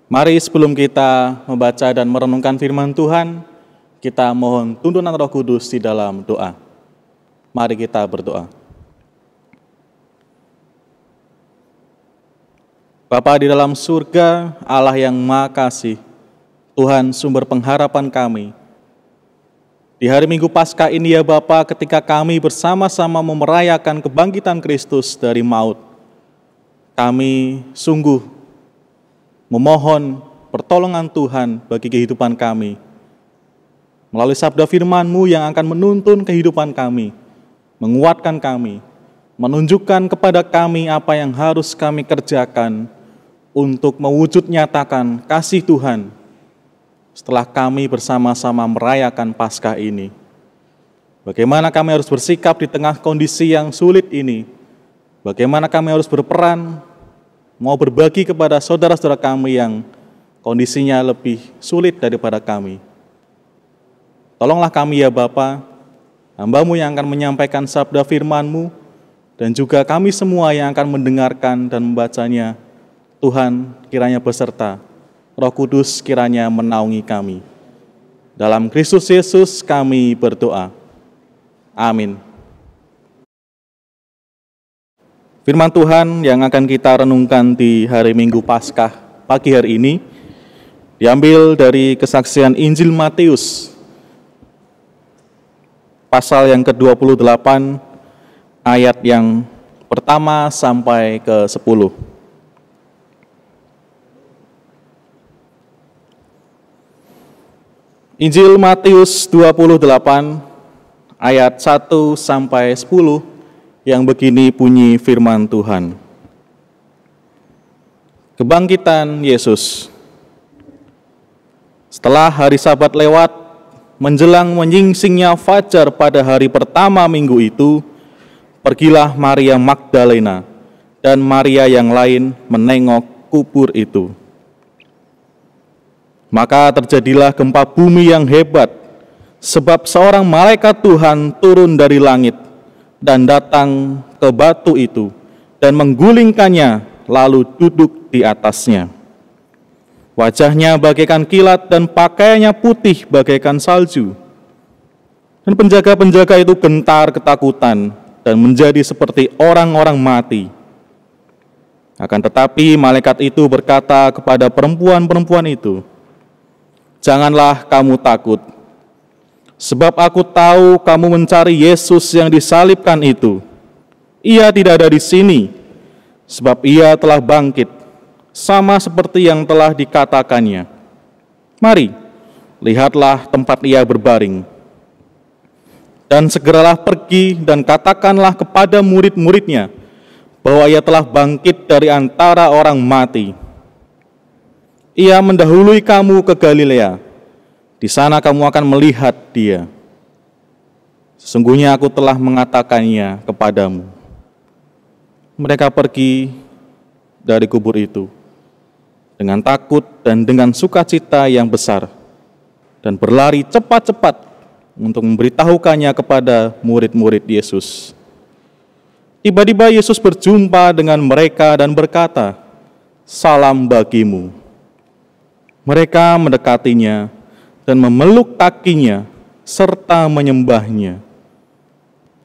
Mari sebelum kita membaca dan merenungkan firman Tuhan, kita mohon tuntunan Roh Kudus di dalam doa. Mari kita berdoa. Bapa di dalam surga, Allah yang Maha Kasih, Tuhan sumber pengharapan kami. Di hari Minggu Paskah ini ya Bapa, ketika kami bersama-sama memerayakan kebangkitan Kristus dari maut, kami sungguh memohon pertolongan Tuhan bagi kehidupan kami. Melalui sabda firman-Mu yang akan menuntun kehidupan kami, menguatkan kami, menunjukkan kepada kami apa yang harus kami kerjakan untuk mewujud nyatakan kasih Tuhan setelah kami bersama-sama merayakan Paskah ini. Bagaimana kami harus bersikap di tengah kondisi yang sulit ini, bagaimana kami harus berperan, mau berbagi kepada saudara-saudara kami yang kondisinya lebih sulit daripada kami. Tolonglah kami ya Bapa, hamba-Mu yang akan menyampaikan sabda firman-Mu, dan juga kami semua yang akan mendengarkan dan membacanya. Tuhan kiranya beserta, Roh Kudus kiranya menaungi kami. Dalam Kristus Yesus kami berdoa. Amin. Firman Tuhan yang akan kita renungkan di hari Minggu Paskah pagi hari ini diambil dari kesaksian Injil Matius pasal yang ke-28 ayat yang pertama sampai ke-10. Injil Matius 28 ayat 1 sampai 10 yang begini bunyi firman Tuhan. Kebangkitan Yesus. Setelah hari Sabat lewat, menjelang menyingsingnya fajar pada hari pertama minggu itu, pergilah Maria Magdalena dan Maria yang lain menengok kubur itu. Maka terjadilah gempa bumi yang hebat, sebab seorang malaikat Tuhan turun dari langit dan datang ke batu itu dan menggulingkannya lalu duduk di atasnya. Wajahnya bagaikan kilat dan pakaiannya putih bagaikan salju. Dan penjaga-penjaga itu gentar ketakutan dan menjadi seperti orang-orang mati. Akan tetapi malaikat itu berkata kepada perempuan-perempuan itu, "Janganlah kamu takut, sebab aku tahu kamu mencari Yesus yang disalibkan itu. Ia tidak ada di sini, sebab ia telah bangkit, sama seperti yang telah dikatakannya. Mari, lihatlah tempat ia berbaring. Dan segeralah pergi dan katakanlah kepada murid-muridnya bahwa ia telah bangkit dari antara orang mati. Ia mendahului kamu ke Galilea. Di sana kamu akan melihat dia. Sesungguhnya aku telah mengatakannya kepadamu." Mereka pergi dari kubur itu dengan takut dan dengan sukacita yang besar, dan berlari cepat-cepat untuk memberitahukannya kepada murid-murid Yesus. Tiba-tiba Yesus berjumpa dengan mereka dan berkata, "Salam bagimu." Mereka mendekatinya dan memeluk kakinya serta menyembahnya.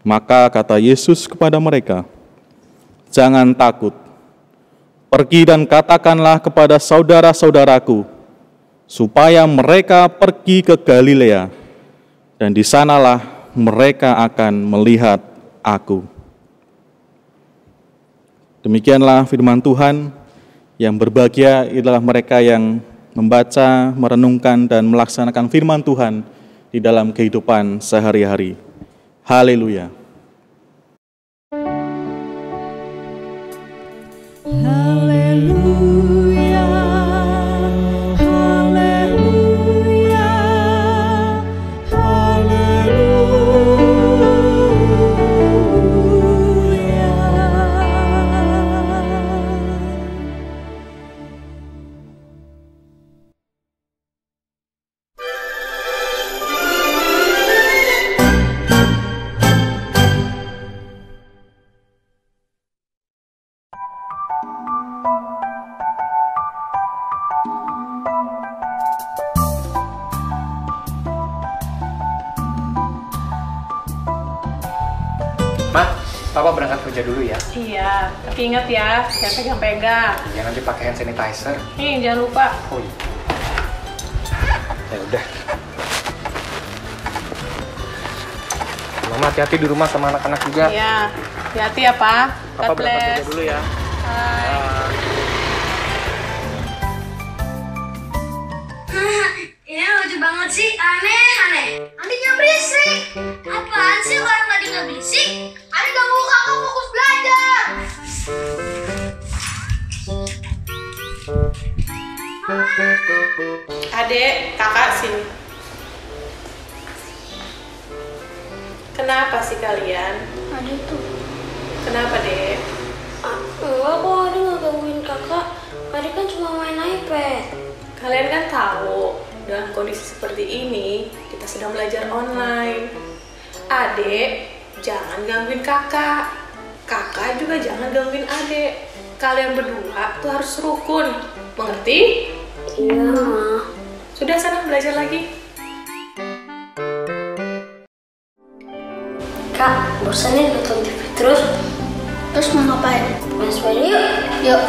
Maka kata Yesus kepada mereka, "Jangan takut. Pergi dan katakanlah kepada saudara-saudaraku supaya mereka pergi ke Galilea, dan di sanalah mereka akan melihat aku." Demikianlah firman Tuhan. Yang berbahagia adalah mereka yang membaca, merenungkan, dan melaksanakan firman Tuhan di dalam kehidupan sehari-hari. Haleluya. Haleluya, haleluya, haleluya. Papa berangkat kerja dulu ya. Iya, tapi ingat ya, jangan pegang-pegang. Ya nanti pakai hand sanitizer. Nih, jangan lupa. Oh iya. Ya udah. Mama hati-hati di rumah sama anak-anak juga. Iya, hati-hati ya, Pak. Papa berangkat kerja dulu ya. Bye. Ini lucu banget sih, aneh. Adiknya berisik. Apaan sih orang tadi nggak berisik? Adik ganggu kakak fokus belajar. Adek, kakak sini. Kenapa sih kalian? Adik tuh. Kenapa, Dek? Enggak kok, Adik nggak gangguin kakak. Adik kan cuma main iPad. Kalian kan tahu, dalam kondisi seperti ini, kita sedang belajar online. Adek, jangan gangguin kakak. Kakak juga jangan gangguin adek. Kalian berdua tuh harus rukun. Mengerti? Iya, Ma. Sudah sana belajar lagi. Kak, bosannya nonton TV terus. Terus mau ngapain? Main sepeda yuk. Yuk.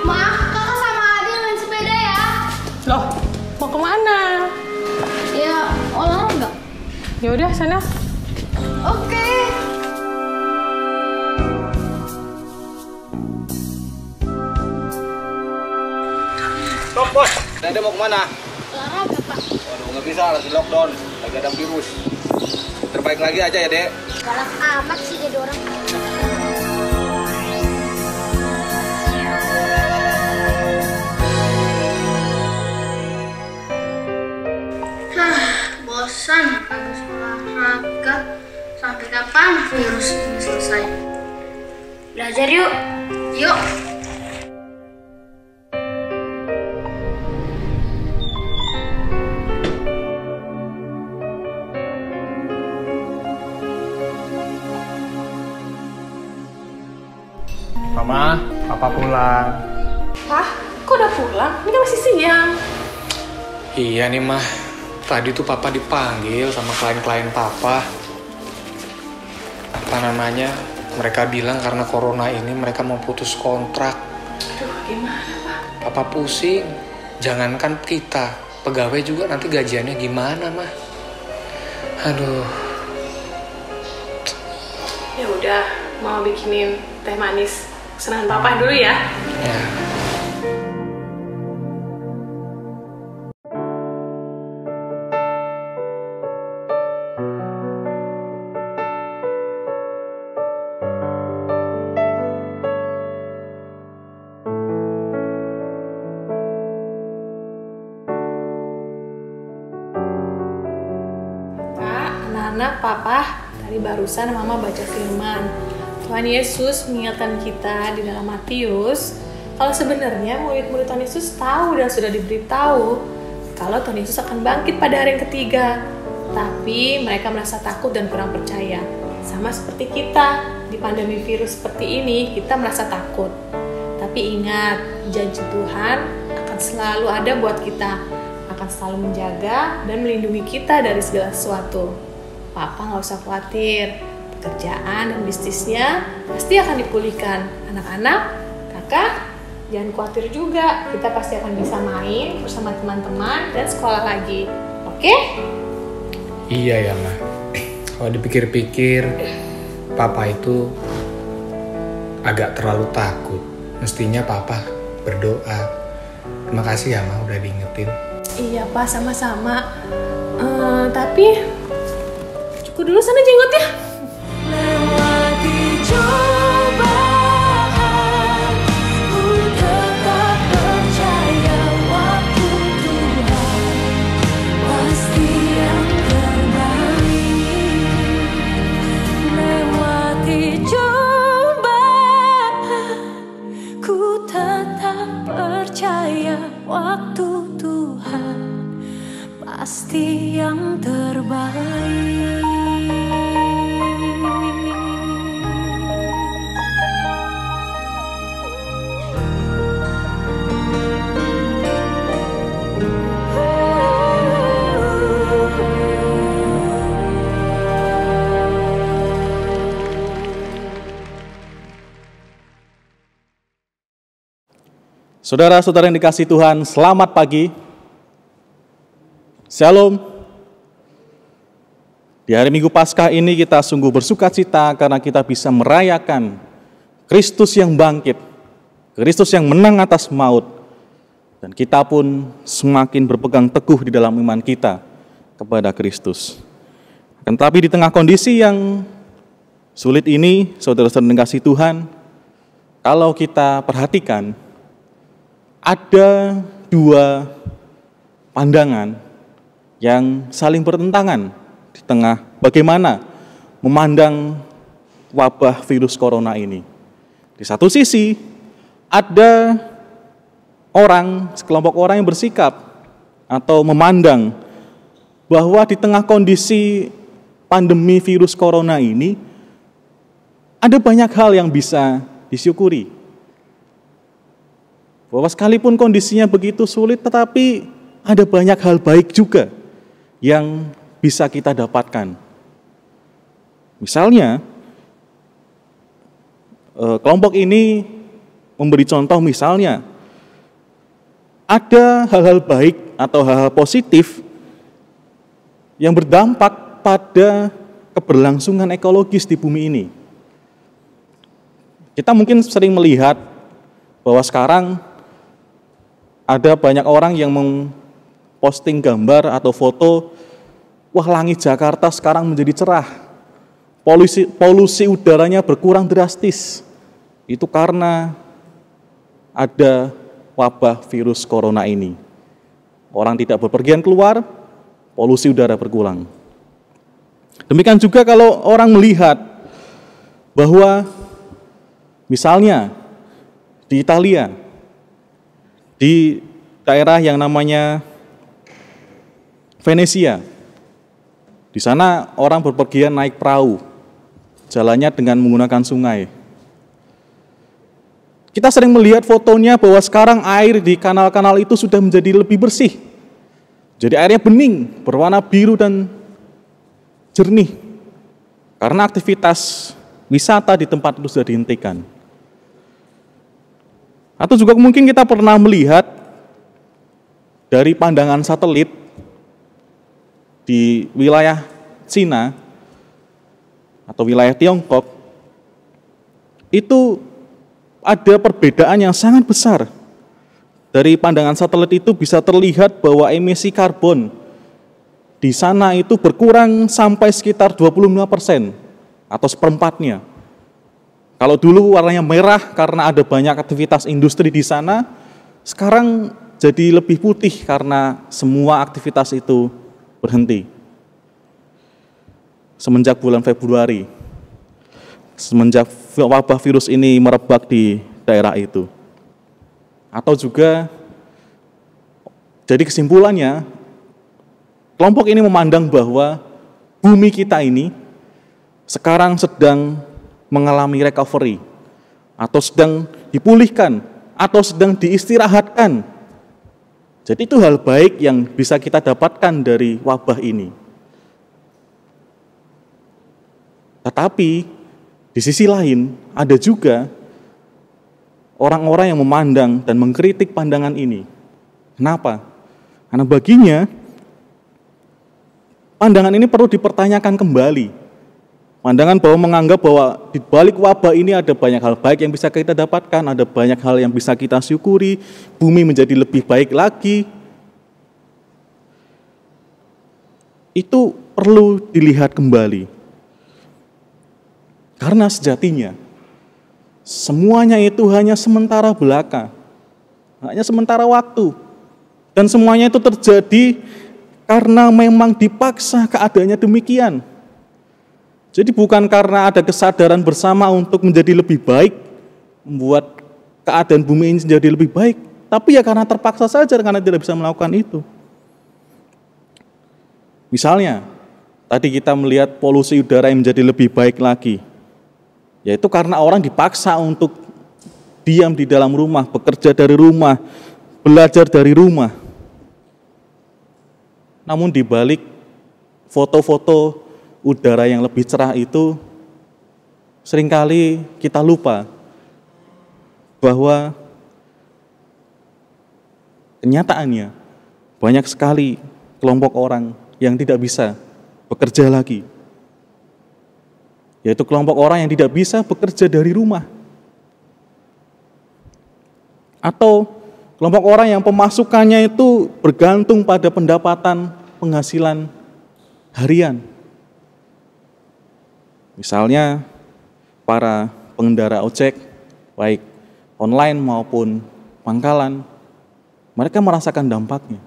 Ma, kakak sama Adil main sepeda ya? Loh, mau kemana? Ya, olahraga. Ya udah sana. Oke. Stop bos, Dede mau kemana? Olahraga, Pak. Waduh nggak bisa, lagi lockdown, lagi ada virus. Terbaik lagi aja ya dek. Galak amat sih jadi orang. Bosan harus olahraga. Sampai kapan virus ini selesai? Belajar yuk. Yuk. Mama, Papa pulang. Pak, kok udah pulang? Ini kan masih siang. Iya nih mah. Tadi tuh Papa dipanggil sama klien-klien Papa. Apa namanya? Mereka bilang karena corona ini mereka mau putus kontrak. Aduh, gimana, Pak? Papa pusing. Jangankan kita, pegawai juga nanti gajiannya gimana mah? Aduh. Ya udah, mau bikinin teh manis senang papa dulu ya. Ya. Pak, anak-anak, papa, tadi barusan mama baca firman. Tuhan Yesus mengingatkan kita di dalam Matius, kalau sebenarnya murid-murid Tuhan Yesus tahu dan sudah diberitahu kalau Tuhan Yesus akan bangkit pada hari yang ketiga. Tapi mereka merasa takut dan kurang percaya. Sama seperti kita, di pandemi virus seperti ini, kita merasa takut. Tapi ingat, janji Tuhan akan selalu ada buat kita, akan selalu menjaga dan melindungi kita dari segala sesuatu. Papa nggak usah khawatir, pekerjaan dan bisnisnya pasti akan dipulihkan. Anak-anak, kakak, jangan khawatir juga, kita pasti akan bisa main bersama teman-teman dan sekolah lagi. Oke? Iya ya mah. Kalau dipikir-pikir, Papa itu agak terlalu takut. Mestinya Papa berdoa. Terima kasih ya mah udah diingetin. Iya Pak, sama-sama. Tapi cukup dulu sana jenggotnya. Lewati cobaan, ku tetap percaya waktu Tuhan pasti yang terbaik. Lewati cobaan, ku tetap percaya waktu Tuhan pasti yang terbaik. Saudara-saudara yang dikasihi Tuhan, selamat pagi. Shalom. Di hari Minggu Paskah ini kita sungguh bersuka cita karena kita bisa merayakan Kristus yang bangkit, Kristus yang menang atas maut, dan kita pun semakin berpegang teguh di dalam iman kita kepada Kristus. Akan tetapi di tengah kondisi yang sulit ini, saudara-saudara yang dikasihi Tuhan, kalau kita perhatikan, ada dua pandangan yang saling bertentangan di tengah bagaimana memandang wabah virus corona ini. Di satu sisi, ada sekelompok orang yang bersikap atau memandang bahwa di tengah kondisi pandemi virus corona ini, ada banyak hal yang bisa disyukuri. Bahwa sekalipun kondisinya begitu sulit, tetapi ada banyak hal baik juga yang bisa kita dapatkan. Misalnya, kelompok ini memberi contoh misalnya, ada hal-hal baik atau hal-hal positif yang berdampak pada keberlangsungan ekologis di bumi ini. Kita mungkin sering melihat bahwa sekarang ada banyak orang yang memposting gambar atau foto, wah langit Jakarta sekarang menjadi cerah, polusi udaranya berkurang drastis. Itu karena ada wabah virus corona ini. Orang tidak bepergian keluar, polusi udara berkurang. Demikian juga kalau orang melihat bahwa misalnya di Italia, di daerah yang namanya Venesia, di sana orang berpergian naik perahu, jalannya dengan menggunakan sungai. Kita sering melihat fotonya bahwa sekarang air di kanal-kanal itu sudah menjadi lebih bersih. Jadi airnya bening, berwarna biru dan jernih. Karena aktivitas wisata di tempat itu sudah dihentikan. Atau juga mungkin kita pernah melihat dari pandangan satelit di wilayah Cina atau wilayah Tiongkok, itu ada perbedaan yang sangat besar. Dari pandangan satelit itu bisa terlihat bahwa emisi karbon di sana itu berkurang sampai sekitar 25% atau seperempatnya. Kalau dulu warnanya merah karena ada banyak aktivitas industri di sana, sekarang jadi lebih putih karena semua aktivitas itu berhenti. Semenjak bulan Februari, semenjak wabah virus ini merebak di daerah itu. Atau juga, jadi kesimpulannya, kelompok ini memandang bahwa bumi kita ini sekarang sedang mengalami recovery, atau sedang dipulihkan, atau sedang diistirahatkan. Jadi itu hal baik yang bisa kita dapatkan dari wabah ini. Tetapi di sisi lain ada juga orang-orang yang memandang dan mengkritik pandangan ini. Kenapa? Karena baginya pandangan ini perlu dipertanyakan kembali. Pandangan bahwa menganggap bahwa di balik wabah ini ada banyak hal baik yang bisa kita dapatkan, ada banyak hal yang bisa kita syukuri, bumi menjadi lebih baik lagi. Itu perlu dilihat kembali. Karena sejatinya semuanya itu hanya sementara belaka, hanya sementara waktu. Dan semuanya itu terjadi karena memang dipaksa keadaannya demikian. Jadi bukan karena ada kesadaran bersama untuk menjadi lebih baik, membuat keadaan bumi ini menjadi lebih baik, tapi ya karena terpaksa saja, karena tidak bisa melakukan itu. Misalnya, tadi kita melihat polusi udara yang menjadi lebih baik lagi, yaitu karena orang dipaksa untuk diam di dalam rumah, bekerja dari rumah, belajar dari rumah. Namun di balik foto-foto udara yang lebih cerah itu, seringkali kita lupa bahwa kenyataannya banyak sekali kelompok orang yang tidak bisa bekerja lagi. Yaitu kelompok orang yang tidak bisa bekerja dari rumah. Atau kelompok orang yang pemasukannya itu bergantung pada pendapatan penghasilan harian. Misalnya para pengendara ojek, baik online maupun pangkalan, mereka merasakan dampaknya.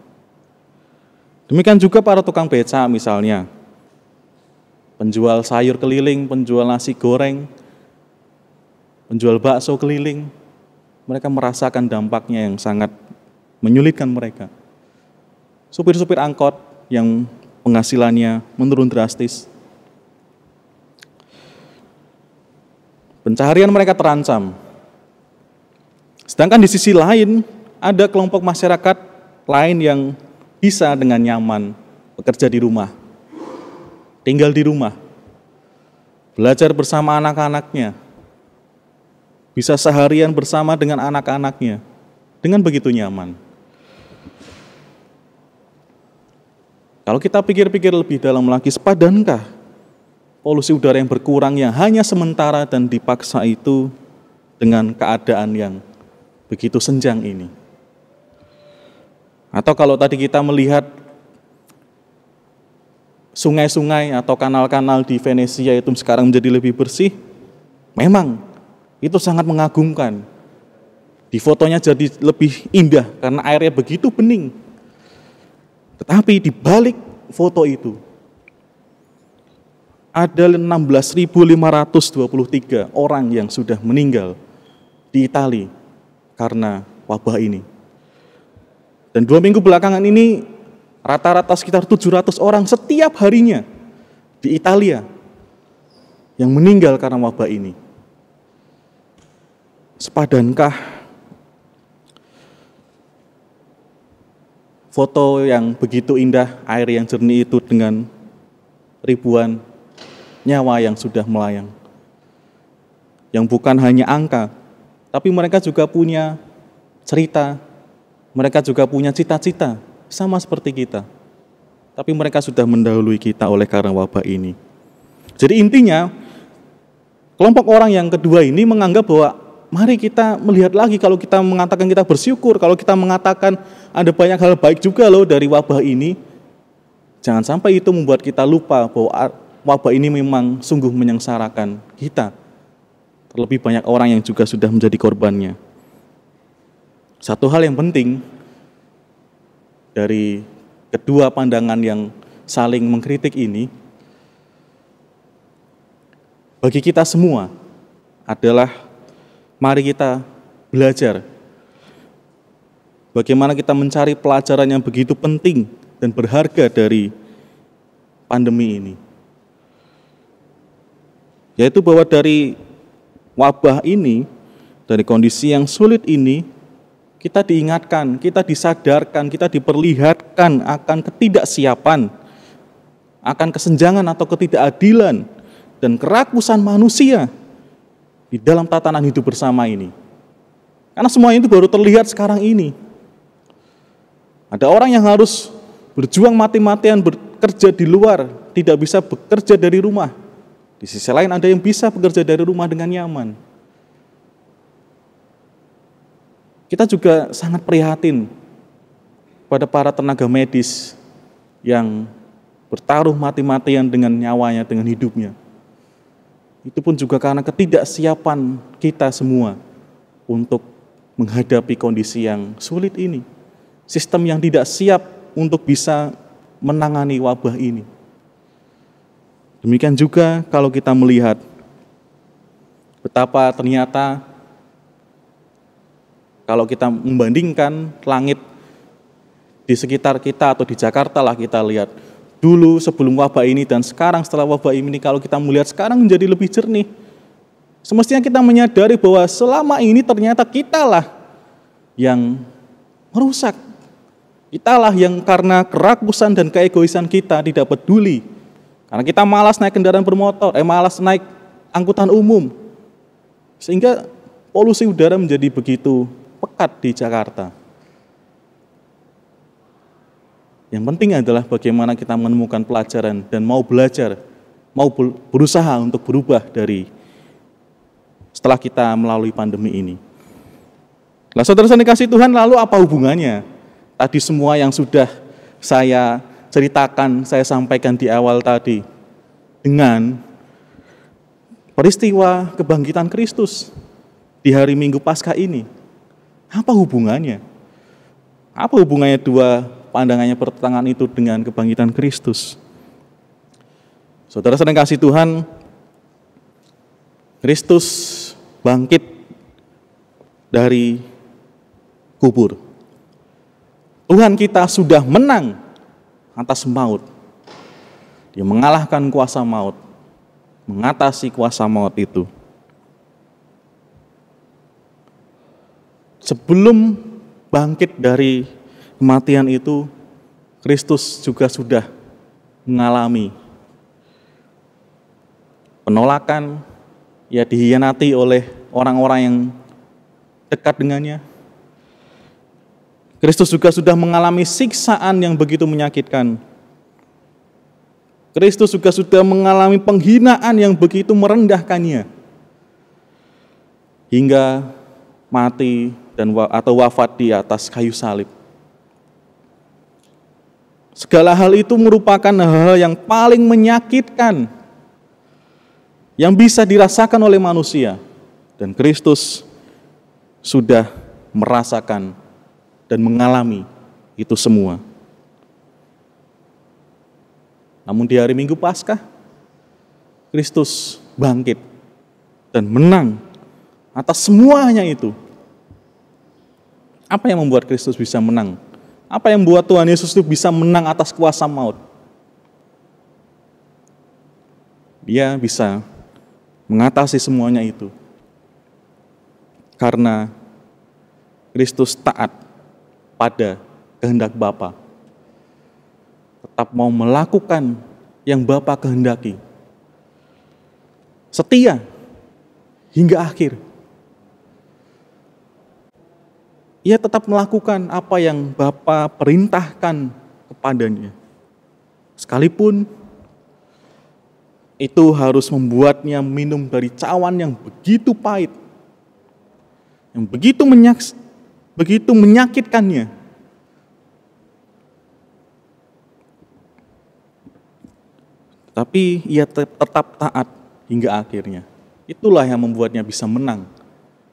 Demikian juga para tukang beca misalnya, penjual sayur keliling, penjual nasi goreng, penjual bakso keliling, mereka merasakan dampaknya yang sangat menyulitkan mereka. Supir-supir angkot yang penghasilannya menurun drastis, pencaharian mereka terancam. Sedangkan di sisi lain, ada kelompok masyarakat lain yang bisa dengan nyaman bekerja di rumah, tinggal di rumah, belajar bersama anak-anaknya, bisa seharian bersama dengan anak-anaknya, dengan begitu nyaman. Kalau kita pikir-pikir lebih dalam lagi, sepadankah polusi udara yang berkurang yang hanya sementara dan dipaksa itu dengan keadaan yang begitu senjang ini? Atau kalau tadi kita melihat sungai-sungai atau kanal-kanal di Venesia itu sekarang menjadi lebih bersih, memang itu sangat mengagumkan. Di fotonya jadi lebih indah karena airnya begitu bening. Tetapi di balik foto itu ada 16.523 orang yang sudah meninggal di Italia karena wabah ini. Dan 2 minggu belakangan ini rata-rata sekitar 700 orang setiap harinya di Italia yang meninggal karena wabah ini. Sepadankah foto yang begitu indah, air yang jernih itu dengan ribuan nyawa yang sudah melayang? Yang bukan hanya angka, tapi mereka juga punya cerita, mereka juga punya cita-cita, sama seperti kita. Tapi mereka sudah mendahului kita oleh karena wabah ini. Jadi intinya, kelompok orang yang kedua ini menganggap bahwa mari kita melihat lagi, kalau kita mengatakan kita bersyukur, kalau kita mengatakan ada banyak hal baik juga loh dari wabah ini, jangan sampai itu membuat kita lupa bahwa wabah ini memang sungguh menyengsarakan kita. Terlebih banyak orang yang juga sudah menjadi korbannya. Satu hal yang penting dari kedua pandangan yang saling mengkritik ini, bagi kita semua adalah mari kita belajar bagaimana kita mencari pelajaran yang begitu penting dan berharga dari pandemi ini. Yaitu bahwa dari wabah ini, dari kondisi yang sulit ini, kita diingatkan, kita disadarkan, kita diperlihatkan akan ketidaksiapan, akan kesenjangan atau ketidakadilan dan kerakusan manusia di dalam tatanan hidup bersama ini. Karena semua itu baru terlihat sekarang ini. Ada orang yang harus berjuang mati-matian bekerja di luar, tidak bisa bekerja dari rumah. Di sisi lain ada yang bisa bekerja dari rumah dengan nyaman. Kita juga sangat prihatin pada para tenaga medis yang bertaruh mati-matian dengan nyawanya, dengan hidupnya. Itu pun juga karena ketidaksiapan kita semua untuk menghadapi kondisi yang sulit ini. Sistem yang tidak siap untuk bisa menangani wabah ini. Demikian juga kalau kita melihat betapa ternyata kalau kita membandingkan langit di sekitar kita atau di Jakarta lah, kita lihat dulu sebelum wabah ini dan sekarang setelah wabah ini, kalau kita melihat sekarang menjadi lebih jernih. Semestinya kita menyadari bahwa selama ini ternyata kitalah yang merusak. Kitalah yang karena kerakusan dan keegoisan kita tidak peduli. Karena kita malas naik kendaraan bermotor, malas naik angkutan umum. Sehingga polusi udara menjadi begitu pekat di Jakarta. Yang penting adalah bagaimana kita menemukan pelajaran dan mau belajar, mau berusaha untuk berubah dari setelah kita melalui pandemi ini. Nah, saudara-saudara kasih Tuhan, lalu apa hubungannya tadi semua yang sudah saya ceritakan, saya sampaikan di awal tadi dengan peristiwa kebangkitan Kristus di hari Minggu Paskah ini? Apa hubungannya? Apa hubungannya dua pandangannya pertentangan itu dengan kebangkitan Kristus? Saudara-saudara kasih Tuhan, Kristus bangkit dari kubur. Tuhan kita sudah menang atas maut. Dia mengalahkan kuasa maut, mengatasi kuasa maut itu. Sebelum bangkit dari kematian itu, Kristus juga sudah mengalami penolakan, ya dihianati oleh orang-orang yang dekat dengannya. Kristus juga sudah mengalami siksaan yang begitu menyakitkan. Kristus juga sudah mengalami penghinaan yang begitu merendahkannya, hingga mati atau wafat di atas kayu salib. Segala hal itu merupakan hal yang paling menyakitkan yang bisa dirasakan oleh manusia, dan Kristus sudah merasakan dan mengalami itu semua. Namun di hari Minggu Paskah, Kristus bangkit dan menang atas semuanya itu. Apa yang membuat Kristus bisa menang? Apa yang membuat Tuhan Yesus itu bisa menang atas kuasa maut? Dia bisa mengatasi semuanya itu karena Kristus taat pada kehendak Bapa, tetap mau melakukan yang Bapa kehendaki, setia hingga akhir. Ia tetap melakukan apa yang Bapa perintahkan kepadanya, sekalipun itu harus membuatnya minum dari cawan yang begitu pahit, yang begitu menyakitkannya. Tapi ia tetap taat hingga akhirnya. Itulah yang membuatnya bisa menang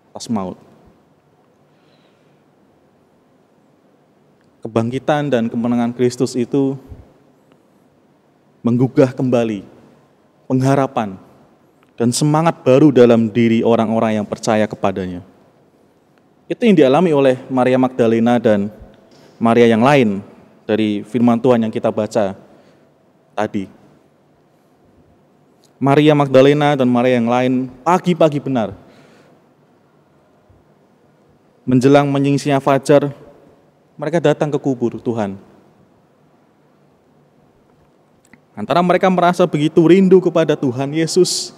atas maut. Kebangkitan dan kemenangan Kristus itu menggugah kembali pengharapan dan semangat baru dalam diri orang-orang yang percaya kepadanya. Itu yang dialami oleh Maria Magdalena dan Maria yang lain dari firman Tuhan yang kita baca tadi. Maria Magdalena dan Maria yang lain pagi-pagi benar, menjelang menyingsingnya fajar, mereka datang ke kubur Tuhan. Antara mereka merasa begitu rindu kepada Tuhan Yesus,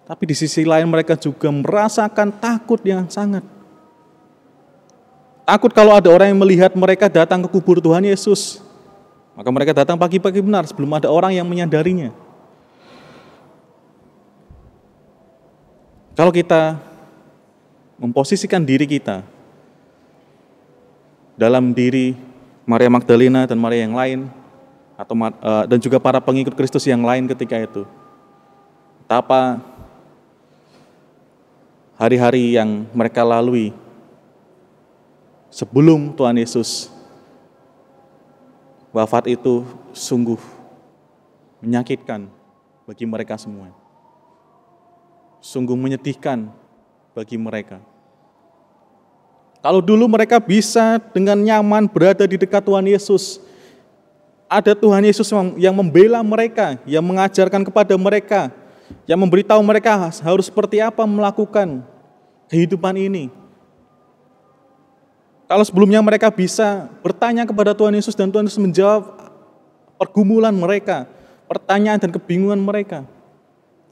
tapi di sisi lain mereka juga merasakan takut yang sangat. Takut kalau ada orang yang melihat mereka datang ke kubur Tuhan Yesus. Maka mereka datang pagi-pagi benar sebelum ada orang yang menyadarinya. Kalau kita memposisikan diri kita dalam diri Maria Magdalena dan Maria yang lain, dan juga para pengikut Kristus yang lain ketika itu, betapa hari-hari yang mereka lalui sebelum Tuhan Yesus wafat itu sungguh menyakitkan bagi mereka semua, sungguh menyedihkan bagi mereka. Kalau dulu mereka bisa dengan nyaman berada di dekat Tuhan Yesus, ada Tuhan Yesus yang membela mereka, yang mengajarkan kepada mereka, yang memberitahu mereka harus seperti apa melakukan kehidupan ini. Kalau sebelumnya mereka bisa bertanya kepada Tuhan Yesus dan Tuhan Yesus menjawab pergumulan mereka, pertanyaan dan kebingungan mereka.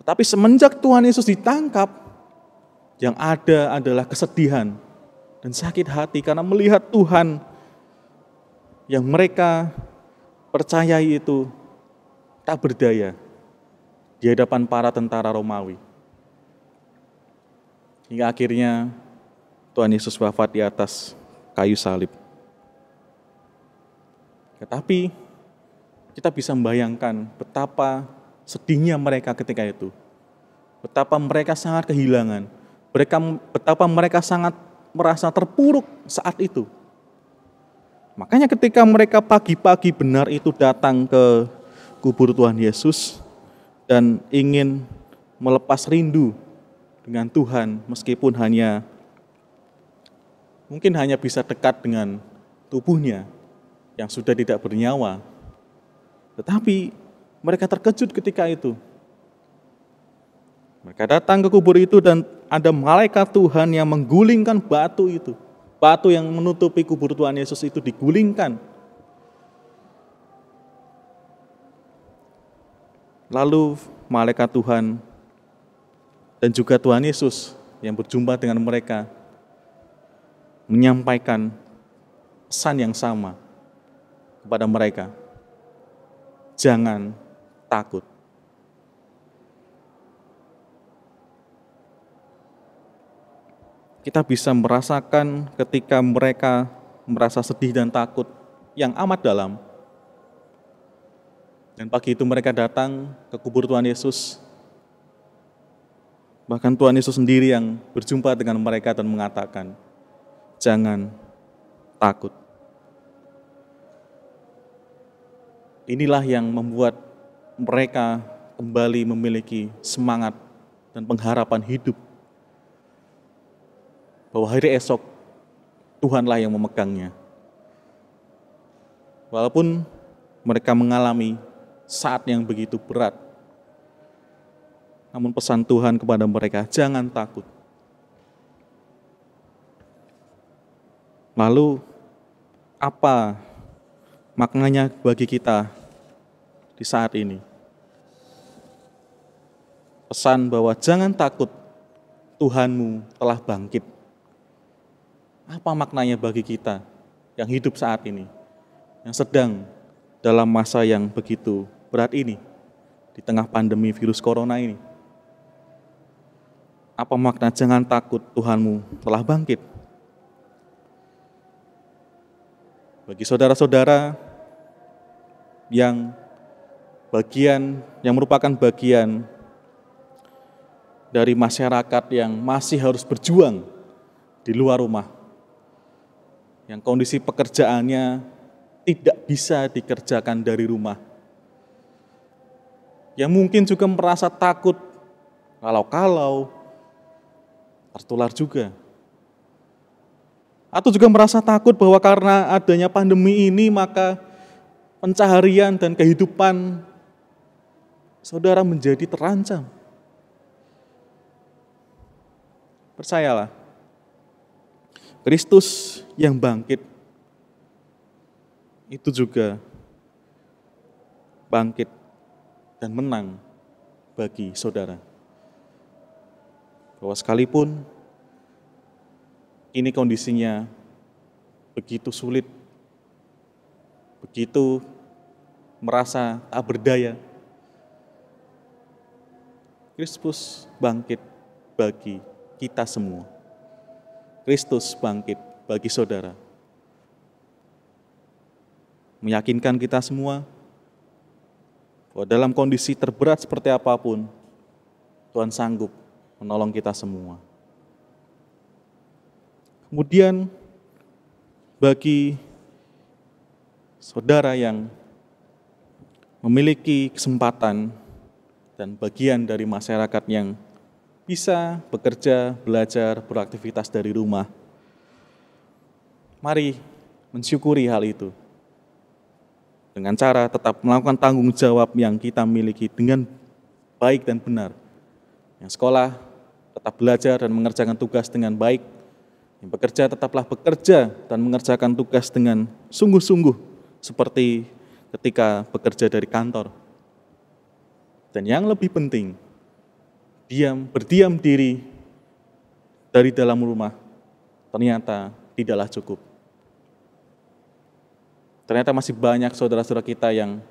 Tetapi semenjak Tuhan Yesus ditangkap, yang ada adalah kesedihan dan sakit hati karena melihat Tuhan yang mereka percayai itu tak berdaya di hadapan para tentara Romawi. Hingga akhirnya Tuhan Yesus wafat di atas kayu salib. Tetapi kita bisa membayangkan betapa sedihnya mereka ketika itu. Betapa mereka sangat kehilangan. Betapa mereka sangat merasa terpuruk saat itu. Makanya ketika mereka pagi-pagi benar itu datang ke kubur Tuhan Yesus dan ingin melepas rindu dengan Tuhan meskipun mungkin hanya bisa dekat dengan tubuhnya yang sudah tidak bernyawa. Tetapi mereka terkejut ketika itu. Mereka datang ke kubur itu dan ada malaikat Tuhan yang menggulingkan batu itu. Batu yang menutupi kubur Tuhan Yesus itu digulingkan. Lalu malaikat Tuhan dan juga Tuhan Yesus yang berjumpa dengan mereka menyampaikan pesan yang sama kepada mereka. Jangan takut. Kita bisa merasakan ketika mereka merasa sedih dan takut yang amat dalam. Dan pagi itu mereka datang ke kubur Tuhan Yesus. Bahkan Tuhan Yesus sendiri yang berjumpa dengan mereka dan mengatakan, jangan takut. Inilah yang membuat mereka kembali memiliki semangat dan pengharapan hidup. Bahwa hari esok Tuhanlah yang memegangnya. Walaupun mereka mengalami saat yang begitu berat, namun pesan Tuhan kepada mereka, jangan takut. Lalu, apa maknanya bagi kita di saat ini? Pesan bahwa jangan takut, Tuhanmu telah bangkit. Apa maknanya bagi kita yang hidup saat ini, yang sedang dalam masa yang begitu berat ini, di tengah pandemi virus corona ini? Apa makna jangan takut, Tuhanmu telah bangkit? Bagi saudara-saudara yang merupakan bagian dari masyarakat yang masih harus berjuang di luar rumah, yang kondisi pekerjaannya tidak bisa dikerjakan dari rumah, yang mungkin juga merasa takut kalau tertular juga, atau juga merasa takut bahwa karena adanya pandemi ini maka pencaharian dan kehidupan saudara menjadi terancam. Percayalah, Kristus yang bangkit itu juga bangkit dan menang bagi saudara. Bahwa sekalipun ini kondisinya begitu sulit, begitu merasa tak berdaya, Kristus bangkit bagi kita semua. Kristus bangkit bagi saudara. Meyakinkan kita semua bahwa dalam kondisi terberat seperti apapun, Tuhan sanggup menolong kita semua. Kemudian bagi saudara yang memiliki kesempatan dan bagian dari masyarakat yang bisa bekerja, belajar, beraktivitas dari rumah, mari mensyukuri hal itu dengan cara tetap melakukan tanggung jawab yang kita miliki dengan baik dan benar. Yang sekolah tetap belajar dan mengerjakan tugas dengan baik. Yang bekerja tetaplah bekerja dan mengerjakan tugas dengan sungguh-sungguh seperti ketika bekerja dari kantor. Dan yang lebih penting, berdiam diri dari dalam rumah ternyata tidaklah cukup. Ternyata masih banyak saudara-saudara kita yang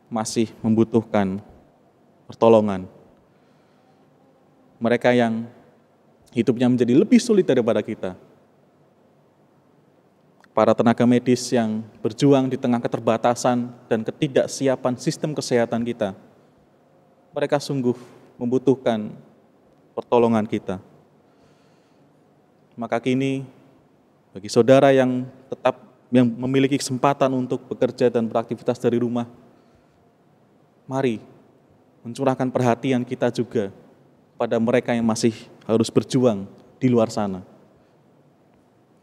masih membutuhkan pertolongan. Mereka yang hidupnya menjadi lebih sulit daripada kita. Para tenaga medis yang berjuang di tengah keterbatasan dan ketidaksiapan sistem kesehatan kita. Mereka sungguh membutuhkan pertolongan kita. Maka kini bagi saudara yang memiliki kesempatan untuk bekerja dan beraktivitas dari rumah, mari mencurahkan perhatian kita juga pada mereka yang masih harus berjuang di luar sana.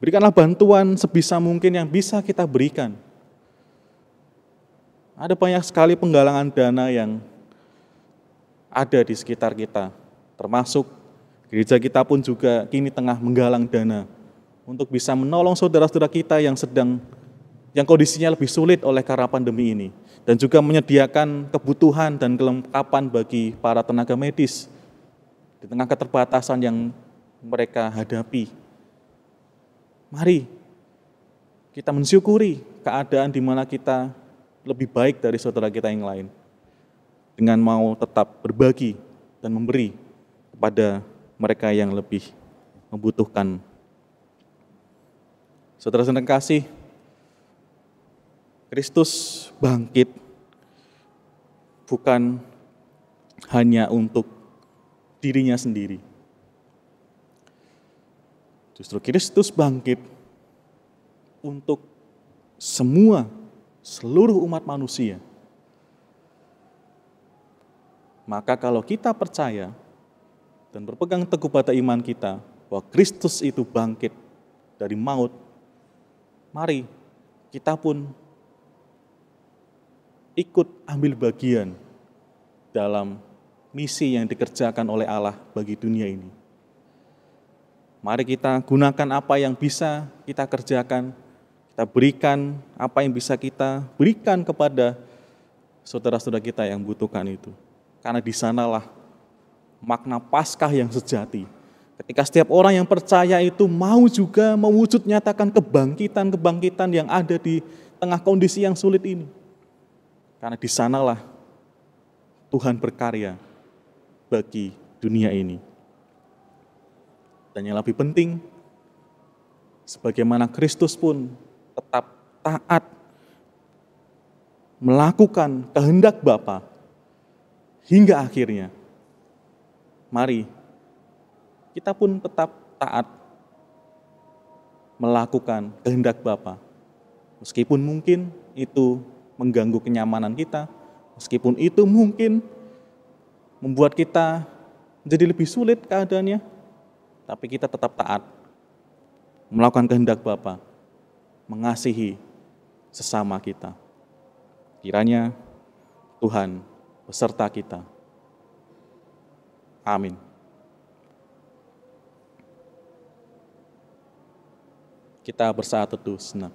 Berikanlah bantuan sebisa mungkin yang bisa kita berikan. Ada banyak sekali penggalangan dana yang ada di sekitar kita, termasuk gereja kita pun juga kini tengah menggalang dana untuk bisa menolong saudara-saudara kita yang kondisinya lebih sulit oleh karena pandemi ini, dan juga menyediakan kebutuhan dan kelengkapan bagi para tenaga medis di tengah keterbatasan yang mereka hadapi. Mari kita mensyukuri keadaan di mana kita lebih baik dari saudara kita yang lain, dengan mau tetap berbagi dan memberi kepada mereka yang lebih membutuhkan. Saudara-saudara kasih, Kristus bangkit bukan hanya untuk dirinya sendiri. Justru Kristus bangkit untuk seluruh umat manusia. Maka kalau kita percaya dan berpegang teguh pada iman kita bahwa Kristus itu bangkit dari maut, mari kita pun ikut ambil bagian dalam misi yang dikerjakan oleh Allah bagi dunia ini. Mari kita gunakan apa yang bisa kita kerjakan, kita berikan apa yang bisa kita berikan kepada saudara-saudara kita yang membutuhkan itu. Karena di sanalah makna Paskah yang sejati. Ketika setiap orang yang percaya itu mau juga mewujud nyatakan kebangkitan yang ada di tengah kondisi yang sulit ini. Karena di sanalah Tuhan berkarya bagi dunia ini. Dan yang lebih penting, sebagaimana Kristus pun tetap taat melakukan kehendak Bapa hingga akhirnya, mari kita pun tetap taat melakukan kehendak Bapa. Meskipun mungkin itu mengganggu kenyamanan kita, meskipun itu mungkin membuat kita menjadi lebih sulit keadaannya, tapi kita tetap taat melakukan kehendak Bapa, mengasihi sesama kita. Kiranya Tuhan beserta kita. Amin. Kita bersaat teduh sejenak.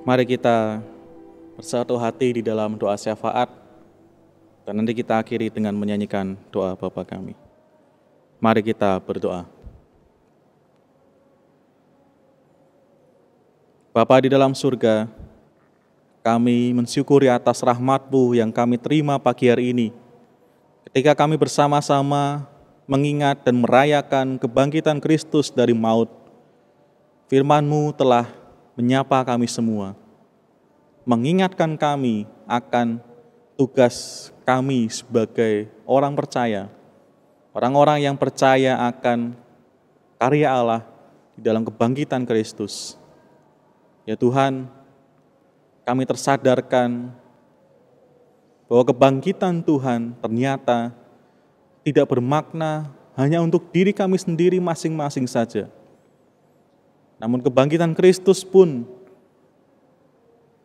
Mari kita bersatu hati di dalam doa syafaat, dan nanti kita akhiri dengan menyanyikan doa Bapa kami. Mari kita berdoa. Bapa di dalam surga, kami mensyukuri atas rahmat-Mu yang kami terima pagi hari ini, ketika kami bersama-sama mengingat dan merayakan kebangkitan Kristus dari maut. Firman-Mu telah menyapa kami semua, mengingatkan kami akan tugas kami sebagai orang percaya, orang-orang yang percaya akan karya Allah di dalam kebangkitan Kristus. Ya Tuhan, kami tersadarkan bahwa kebangkitan Tuhan ternyata tidak bermakna hanya untuk diri kami sendiri masing-masing saja. Namun kebangkitan Kristus pun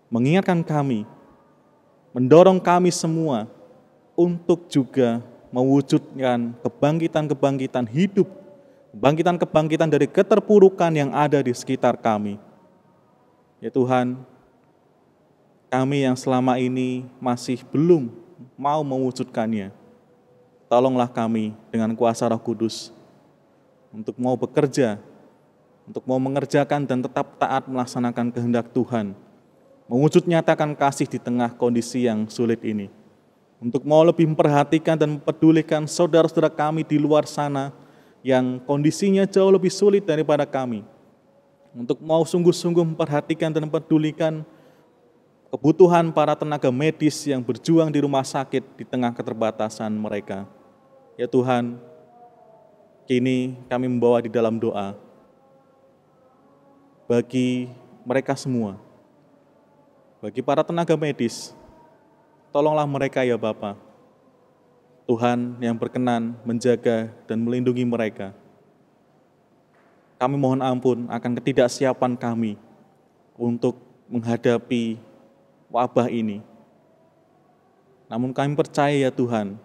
mengingatkan kami, mendorong kami semua untuk juga mewujudkan kebangkitan-kebangkitan hidup, kebangkitan-kebangkitan dari keterpurukan yang ada di sekitar kami. Ya Tuhan, kami yang selama ini masih belum mau mewujudkannya, tolonglah kami dengan kuasa Roh Kudus untuk mau bekerja, untuk mau mengerjakan dan tetap taat melaksanakan kehendak Tuhan, mewujud nyatakan kasih di tengah kondisi yang sulit ini, untuk mau lebih memperhatikan dan mempedulikan saudara-saudara kami di luar sana yang kondisinya jauh lebih sulit daripada kami, untuk mau sungguh-sungguh memperhatikan dan mempedulikan kebutuhan para tenaga medis yang berjuang di rumah sakit di tengah keterbatasan mereka. Ya Tuhan, kini kami membawa di dalam doa bagi mereka semua, bagi para tenaga medis, tolonglah mereka ya Bapa. Tuhan yang berkenan menjaga dan melindungi mereka. Kami mohon ampun akan ketidaksiapan kami untuk menghadapi wabah ini. Namun kami percaya ya Tuhan,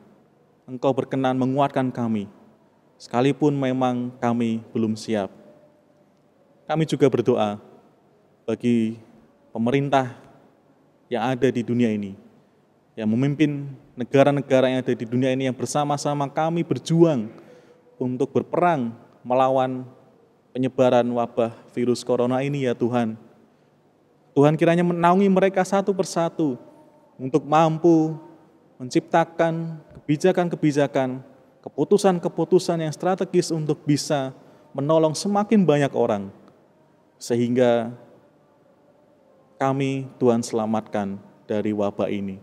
Engkau berkenan menguatkan kami, sekalipun memang kami belum siap. Kami juga berdoa bagi pemerintah yang ada di dunia ini, yang memimpin negara-negara yang ada di dunia ini, yang bersama-sama kami berjuang untuk berperang melawan penyebaran wabah virus corona ini ya Tuhan. Tuhan kiranya menaungi mereka satu persatu untuk mampu menciptakan kebijakan-kebijakan, keputusan-keputusan yang strategis untuk bisa menolong semakin banyak orang, sehingga kami Tuhan selamatkan dari wabah ini.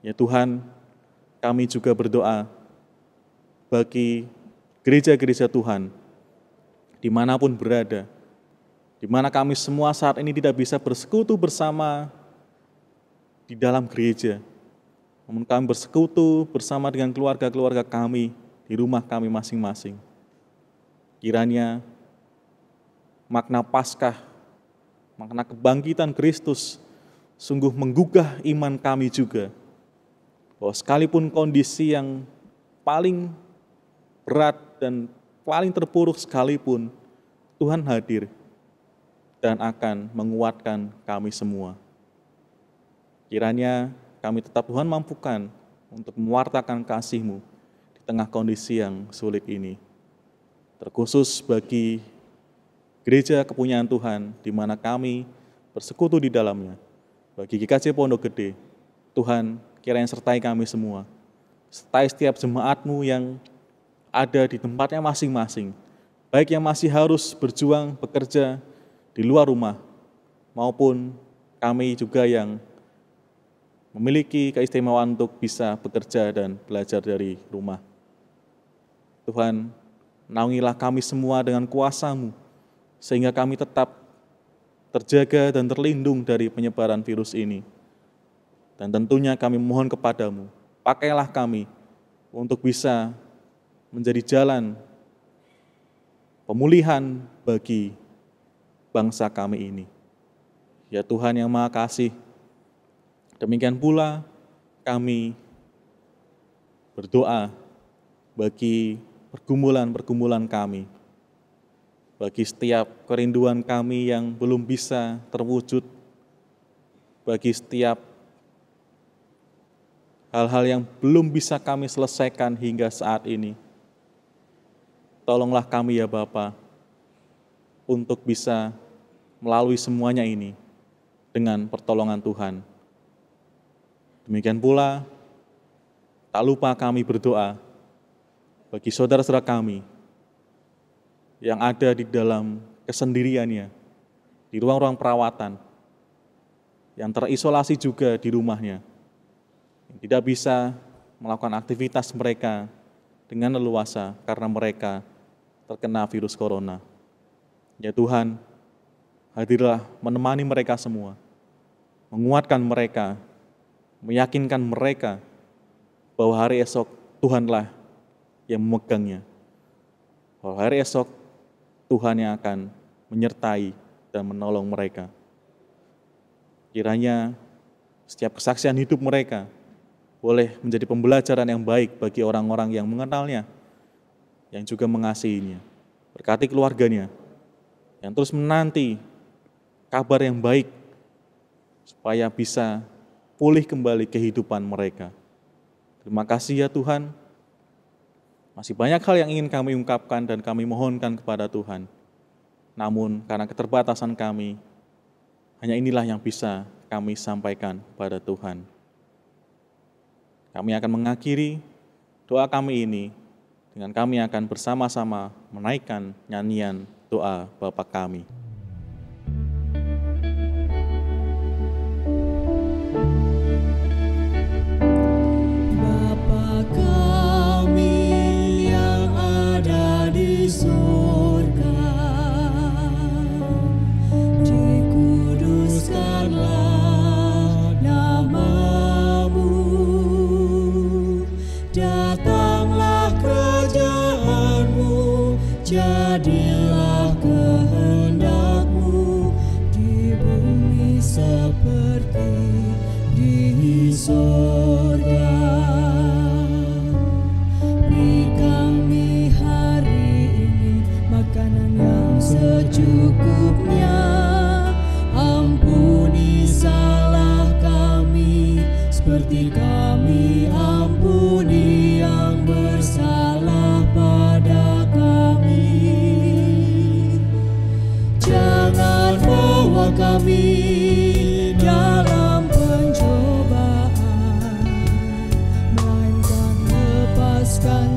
Ya Tuhan, kami juga berdoa bagi gereja-gereja Tuhan, dimanapun berada, di mana kami semua saat ini tidak bisa bersekutu bersama di dalam gereja, namun kami bersekutu bersama dengan keluarga-keluarga kami di rumah kami masing-masing. Kiranya makna Paskah, makna kebangkitan Kristus sungguh menggugah iman kami juga, bahwa sekalipun kondisi yang paling berat dan paling terpuruk sekalipun, Tuhan hadir dan akan menguatkan kami semua. Kiranya kami tetap Tuhan mampukan untuk mewartakan kasih-Mu di tengah kondisi yang sulit ini. Terkhusus bagi gereja kepunyaan Tuhan, di mana kami bersekutu di dalamnya. Bagi GKJ Pondok Gede, Tuhan kiranya sertai kami semua. Sertai setiap jemaat-Mu yang ada di tempatnya masing-masing, baik yang masih harus berjuang, bekerja di luar rumah, maupun kami juga yang memiliki keistimewaan untuk bisa bekerja dan belajar dari rumah. Tuhan, naungilah kami semua dengan kuasa-Mu, sehingga kami tetap terjaga dan terlindung dari penyebaran virus ini. Dan tentunya kami mohon kepadamu, pakailah kami untuk bisa menjadi jalan pemulihan bagi bangsa kami ini. Ya Tuhan yang Maha Kasih, demikian pula kami berdoa bagi pergumulan-pergumulan kami, bagi setiap kerinduan kami yang belum bisa terwujud, bagi setiap hal-hal yang belum bisa kami selesaikan hingga saat ini. Tolonglah kami ya Bapa, untuk bisa melalui semuanya ini dengan pertolongan Tuhan. Demikian pula, tak lupa kami berdoa bagi saudara-saudara kami yang ada di dalam kesendiriannya, di ruang-ruang perawatan, yang terisolasi juga di rumahnya, yang tidak bisa melakukan aktivitas mereka dengan leluasa karena mereka terkena virus corona. Ya Tuhan, hadirlah menemani mereka semua, menguatkan mereka, meyakinkan mereka bahwa hari esok Tuhanlah yang memegangnya. Bahwa hari esok Tuhan yang akan menyertai dan menolong mereka. Kiranya setiap kesaksian hidup mereka boleh menjadi pembelajaran yang baik bagi orang-orang yang mengenalnya, yang juga mengasihinya. Berkati keluarganya, yang terus menanti kabar yang baik, supaya bisa pulih kembali kehidupan mereka. Terima kasih ya Tuhan, masih banyak hal yang ingin kami ungkapkan dan kami mohonkan kepada Tuhan. Namun karena keterbatasan kami, hanya inilah yang bisa kami sampaikan kepada Tuhan. Kami akan mengakhiri doa kami ini dengan kami akan bersama-sama menaikkan nyanyian doa Bapa kami. Bapa kami yang ada di surga, dikuduskanlah nama-Mu, datanglah kerajaan-Mu, jadilah kehendak-Mu di bumi seperti di surga. Beri kami hari ini makanan yang secukupnya, ampuni salah kami seperti kami ampuni yang bersalah pada kami. Jangan bawa kami dalam pencobaan, melainkan lepaskan